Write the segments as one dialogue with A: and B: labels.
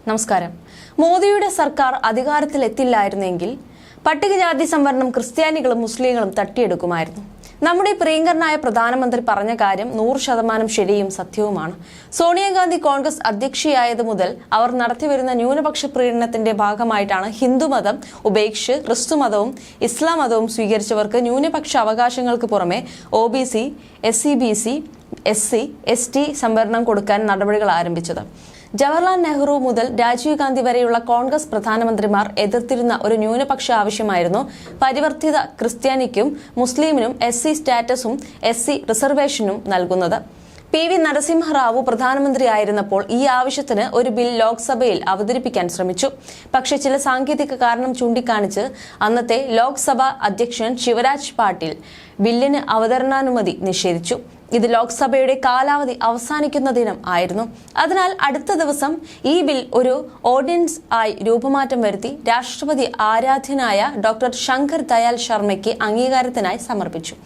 A: നമസ്കാരം. മോദിയുടെ സർക്കാർ അധികാരത്തിലെത്തില്ലായിരുന്നെങ്കിൽ പട്ടികജാതി സംവരണം ക്രിസ്ത്യാനികളും മുസ്ലിങ്ങളും തട്ടിയെടുക്കുമായിരുന്നു. നമ്മുടെ പ്രിയങ്കരനായ പ്രധാനമന്ത്രി പറഞ്ഞ കാര്യം 100% ശരിയും സത്യവുമാണ്. സോണിയാഗാന്ധി കോൺഗ്രസ് അധ്യക്ഷയായത് മുതൽ അവർ നടത്തിവരുന്ന ന്യൂനപക്ഷ പ്രീണനത്തിന്റെ ഭാഗമായിട്ടാണ് ഹിന്ദുമതം ഉപേക്ഷിച്ച് ക്രിസ്തുമതവും ഇസ്ലാം മതവും സ്വീകരിച്ചവർക്ക് ന്യൂനപക്ഷ അവകാശങ്ങൾക്ക് പുറമെ OBC, SCBC, SC, ST സംവരണം കൊടുക്കാൻ നടപടികൾ ആരംഭിച്ചത്. ജവഹർലാൽ നെഹ്റു മുതൽ രാജീവ് ഗാന്ധി വരെയുള്ള കോൺഗ്രസ് പ്രധാനമന്ത്രിമാർ എതിർത്തിരുന്ന ഒരു ന്യൂനപക്ഷ ആവശ്യമായിരുന്നു പരിവർത്തിത ക്രിസ്ത്യാനിക്കും മുസ്ലിമിനും SC സ്റ്റാറ്റസും SC റിസർവേഷനും നൽകുന്നത്. PV നരസിംഹറാവു പ്രധാനമന്ത്രിയായിരുന്നപ്പോൾ ഈ ആവശ്യത്തിന് ഒരു ബിൽ ലോക്സഭയിൽ അവതരിപ്പിക്കാൻ ശ്രമിച്ചു. പക്ഷേ ചില സാങ്കേതിക കാരണം ചൂണ്ടിക്കാണിച്ച് അന്നത്തെ ലോക്സഭാ അധ്യക്ഷൻ ശിവരാജ് പാട്ടീൽ ബില്ലിന് അവതരണാനുമതി നിഷേധിച്ചു. ഇത് ലോക്സഭയുടെ കാലാവധി അവസാനിക്കുന്ന ദിനം ആയിരുന്നു. അതിനാൽ അടുത്ത ദിവസം ഈ ബിൽ ഒരു ഓർഡിനൻസ് ആയി രൂപമാറ്റം വരുത്തി രാഷ്ട്രപതി ആരാധ്യനായ ഡോക്ടർ ശങ്കർ ദയാൽ ശർമ്മയ്ക്ക് അംഗീകാരത്തിനായി സമർപ്പിച്ചു.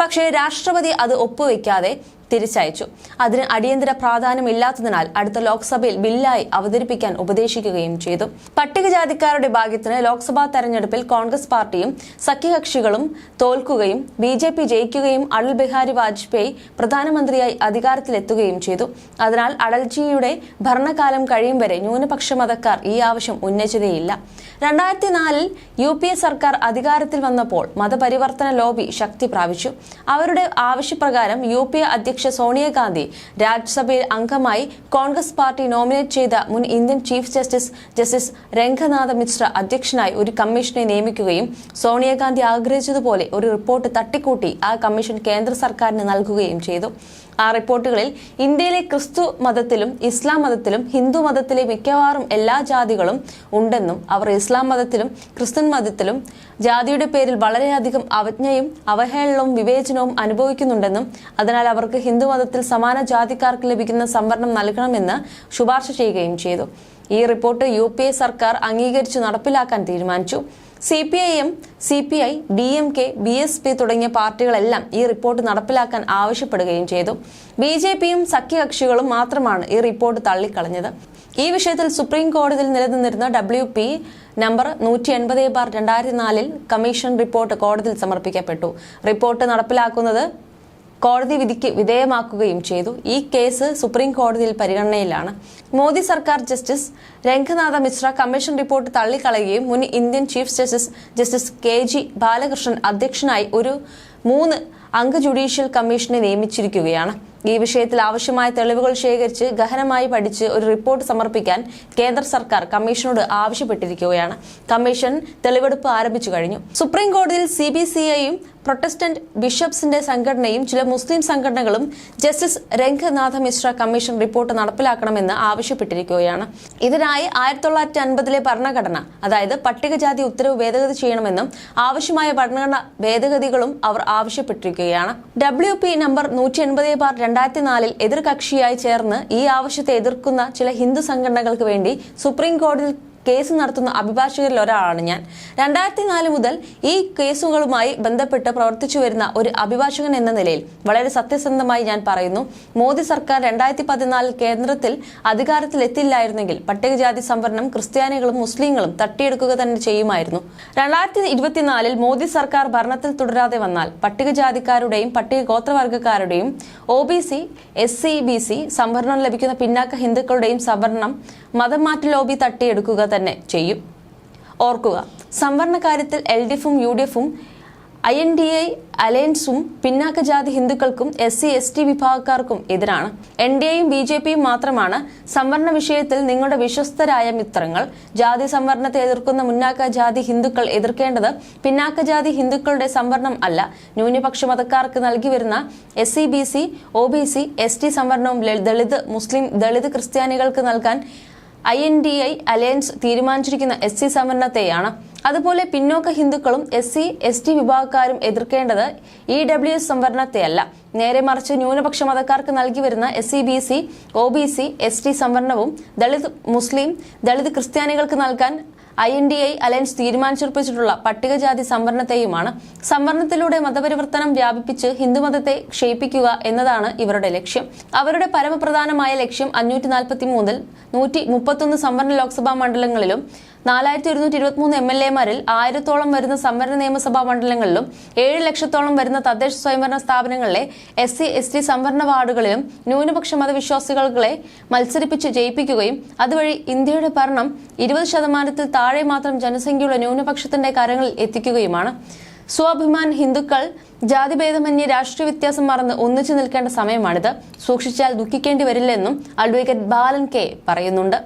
A: പക്ഷേ രാഷ്ട്രപതി അത് ഒപ്പുവെക്കാതെ തിരിച്ചയച്ചു. അതിന് അടിയന്തര പ്രാധാന്യമില്ലാത്തതിനാൽ അടുത്ത ലോക്സഭയിൽ ബില്ലായി അവതരിപ്പിക്കാൻ ഉപദേശിക്കുകയും ചെയ്തു. പട്ടികജാതിക്കാരുടെ ഭാഗ്യത്തിന് ലോക്സഭാ തെരഞ്ഞെടുപ്പിൽ കോൺഗ്രസ് പാർട്ടിയും സഖ്യകക്ഷികളും തോൽക്കുകയും BJP ജയിക്കുകയും അടൽ ബിഹാരി വാജ്പേയി പ്രധാനമന്ത്രിയായി അധികാരത്തിലെത്തുകയും ചെയ്തു. അതിനാൽ അടൽജിയുടെ ഭരണകാലം കഴിയും വരെ ന്യൂനപക്ഷ മതക്കാർ ഈ ആവശ്യം ഉന്നയിച്ചതേയില്ല. 2004 UPA സർക്കാർ അധികാരത്തിൽ വന്നപ്പോൾ മതപരിവർത്തന ലോബി ശക്തി പ്രാപിച്ചു. അവരുടെ ആവശ്യപ്രകാരം UPA അധ്യക്ഷ സോണിയാഗാന്ധി രാജ്യസഭയിൽ അംഗമായി കോൺഗ്രസ് പാർട്ടി നോമിനേറ്റ് ചെയ്ത മുൻ Indian chief justice Ranganath Mishra അധ്യക്ഷനായി ഒരു കമ്മീഷനെ നിയമിക്കുകയും സോണിയാഗാന്ധി ആഗ്രഹിച്ചതുപോലെ ഒരു റിപ്പോർട്ട് തട്ടിക്കൂട്ടി ആ കമ്മീഷൻ കേന്ദ്ര സർക്കാരിന് നൽകുകയും ചെയ്തു. ആ റിപ്പോർട്ടുകളിൽ ഇന്ത്യയിലെ ക്രിസ്തു മതത്തിലും ഇസ്ലാം മതത്തിലും ഹിന്ദു മതത്തിലെ മിക്കവാറും എല്ലാ ജാതികളും ഉണ്ടെന്നും അവർ ഇസ്ലാം മതത്തിലും ക്രിസ്ത്യൻ മതത്തിലും ജാതിയുടെ പേരിൽ വളരെയധികം അവജ്ഞയും അവഹേളനവും വിവേചനവും അനുഭവിക്കുന്നുണ്ടെന്നും അതിനാൽ അവർക്ക് ഹിന്ദു മതത്തിൽ സമാന ജാതിക്കാർക്ക് ലഭിക്കുന്ന സംവരണം നൽകണമെന്ന് ശുപാർശ ചെയ്യുകയും ചെയ്തു. ഈ റിപ്പോർട്ട് UPA സർക്കാർ അംഗീകരിച്ചു നടപ്പിലാക്കാൻ തീരുമാനിച്ചു. CPIM, CPI, DMK, BSP തുടങ്ങിയ പാർട്ടികളെല്ലാം ഈ റിപ്പോർട്ട് നടപ്പിലാക്കാൻ ആവശ്യപ്പെടുകയും ചെയ്തു. BJPയും സഖ്യകക്ഷികളും മാത്രമാണ് ഈ റിപ്പോർട്ട് തള്ളിക്കളഞ്ഞത്. ഈ വിഷയത്തിൽ സുപ്രീം കോടതിയിൽ നിലനിന്നിരുന്ന WP നമ്പർ 180/2004 കമ്മീഷൻ റിപ്പോർട്ട് കോടതിയിൽ സമർപ്പിക്കപ്പെട്ടു. റിപ്പോർട്ട് നടപ്പിലാക്കുന്നത് കോടതി വിധിക്ക് വിധേയമാക്കുകയും ചെയ്തു. ഈ കേസ് സുപ്രീം കോടതിയിൽ പരിഗണനയിലാണ്. മോദി സർക്കാർ justice Ranganath Mishra commission report തള്ളിക്കളയുകയും മുൻ Indian chief justice KG Balakrishnan അധ്യക്ഷനായി ഒരു 3 അംഗ ജുഡീഷ്യൽ കമ്മീഷനെ നിയമിച്ചിരിക്കുകയാണ്. ഈ വിഷയത്തിൽ ആവശ്യമായ തെളിവുകൾ ശേഖരിച്ച് ഗഹനമായി പഠിച്ച് ഒരു റിപ്പോർട്ട് സമർപ്പിക്കാൻ കേന്ദ്ര സർക്കാർ കമ്മീഷനോട് ആവശ്യപ്പെട്ടിരിക്കുകയാണ്. കമ്മീഷൻ തെളിവെടുപ്പ് ആരംഭിച്ചു കഴിഞ്ഞു. സുപ്രീം കോടതിയിൽ CBCIയും പ്രൊട്ടസ്റ്റന്റ് ബിഷപ്സിന്റെ സംഘടനയും ചില മുസ്ലിം സംഘടനകളും justice Ranganath Mishra commission report നടപ്പിലാക്കണമെന്ന് ആവശ്യപ്പെട്ടിരിക്കുകയാണ്. ഇതിനായി 1950 ഭരണഘടന, അതായത് പട്ടികജാതി ഉത്തരവ് ഭേദഗതി ചെയ്യണമെന്നും ആവശ്യമായ ഭരണഘടനാ ഭേദഗതികളും അവർ ആവശ്യപ്പെട്ടിരിക്കുകയാണ്. WP നമ്പർ 180/2004 എതിർകക്ഷിയായി ചേർന്ന് ഈ ആവശ്യത്തെ എതിർക്കുന്ന ചില ഹിന്ദു സംഘടനകൾക്ക് വേണ്ടി സുപ്രീം കോടതിയിൽ കേസ് നടത്തുന്ന അഭിഭാഷകരിൽ ഒരാളാണ് ഞാൻ. 2004 മുതൽ ഈ കേസുകളുമായി ബന്ധപ്പെട്ട് പ്രവർത്തിച്ചു വരുന്ന ഒരു അഭിഭാഷകൻ എന്ന നിലയിൽ വളരെ സത്യസന്ധമായി ഞാൻ പറയുന്നു, മോദി സർക്കാർ 2014 കേന്ദ്രത്തിൽ അധികാരത്തിലെത്തില്ലായിരുന്നെങ്കിൽ പട്ടികജാതി സംവരണം ക്രിസ്ത്യാനികളും മുസ്ലിങ്ങളും തട്ടിയെടുക്കുക തന്നെ ചെയ്യുമായിരുന്നു. 2024 മോദി സർക്കാർ ഭരണത്തിൽ തുടരാതെ വന്നാൽ പട്ടികജാതിക്കാരുടെയും പട്ടികഗോത്രവർഗക്കാരുടെയും OBC, SCBC സംവരണം ലഭിക്കുന്ന പിന്നാക്ക ഹിന്ദുക്കളുടെയും സംവരണം മതം മാറ്റ ലോബി തട്ടിയെടുക്കുക തന്നെ ചെയ്യും. ഓർക്കുക, സംവരണ കാര്യത്തിൽ LDFും UDFും INDA അലയൻസും പിന്നാക്ക ജാതി ഹിന്ദുക്കൾക്കും SC ST വിഭാഗക്കാർക്കും എതിരാണ്. NDAയും BJPയും മാത്രമാണ് സംവരണ വിഷയത്തിൽ നിങ്ങളുടെ വിശ്വസ്തരായ മിത്രങ്ങൾ. ജാതി സംവരണത്തെ എതിർക്കുന്ന മുന്നാക്ക ജാതി ഹിന്ദുക്കൾ എതിർക്കേണ്ടത് പിന്നാക്ക ജാതി ഹിന്ദുക്കളുടെ സംവരണം അല്ല, ന്യൂനപക്ഷ മതക്കാർക്ക് നൽകി വരുന്ന SCBC, OBC, ST സംവരണവും ദളിത്, മുസ്ലിം, ദളിത് ക്രിസ്ത്യാനികൾക്ക് നൽകാൻ INDA അലയൻസ് തീരുമാനിച്ചിരിക്കുന്ന SC സംവരണത്തെയാണ്. അതുപോലെ പിന്നോക്ക ഹിന്ദുക്കളും SC ST വിഭാഗക്കാരും എതിർക്കേണ്ടത് EWS സംവരണത്തെയല്ല, നേരെ മറിച്ച് ന്യൂനപക്ഷ മതക്കാർക്ക് നൽകി വരുന്ന SCBC, OBC, ST സംവരണവും ദളിത്, മുസ്ലിം, ദളിത് ക്രിസ്ത്യാനികൾക്ക് നൽകാൻ INDI അലയൻസ് തീരുമാനിച്ചുറപ്പിച്ചിട്ടുള്ള പട്ടികജാതി സംവരണത്തെയുമാണ്. സംവരണത്തിലൂടെ മതപരിവർത്തനം വ്യാപിപ്പിച്ച് ഹിന്ദുമതത്തെ ക്ഷയിപ്പിക്കുക എന്നതാണ് ഇവരുടെ ലക്ഷ്യം. അവരുടെ പരമപ്രധാനമായ ലക്ഷ്യം 543-ൽ 131 സംവരണ ലോക്സഭാ മണ്ഡലങ്ങളിലും 4123 MLA-മാരിൽ 1000-ഓളം വരുന്ന സംവരണ നിയമസഭാ മണ്ഡലങ്ങളിലും 7 ലക്ഷത്തോളം വരുന്ന തദ്ദേശ സ്വയംഭരണ സ്ഥാപനങ്ങളിലെ SC/ST സംവരണ വാർഡുകളിലും ന്യൂനപക്ഷ മതവിശ്വാസികളെ മത്സരിപ്പിച്ച് ജയിപ്പിക്കുകയും അതുവഴി ഇന്ത്യയുടെ ഭരണം 20% താഴെ മാത്രം ജനസംഖ്യയുള്ള ന്യൂനപക്ഷത്തിന്റെ കരങ്ങളിൽ എത്തിക്കുകയുമാണ്. സ്വാഭിമാൻ ഹിന്ദുക്കൾ ജാതിഭേദമന്യേ രാഷ്ട്രീയ വ്യത്യാസം മറന്ന് ഒന്നിച്ചു നിൽക്കേണ്ട സമയമാണിത്. സൂക്ഷിച്ചാൽ ദുഃഖിക്കേണ്ടി വരില്ലെന്നും അഡ്വക്കേറ്റ് ബാലൻ K പറയുന്നുണ്ട്.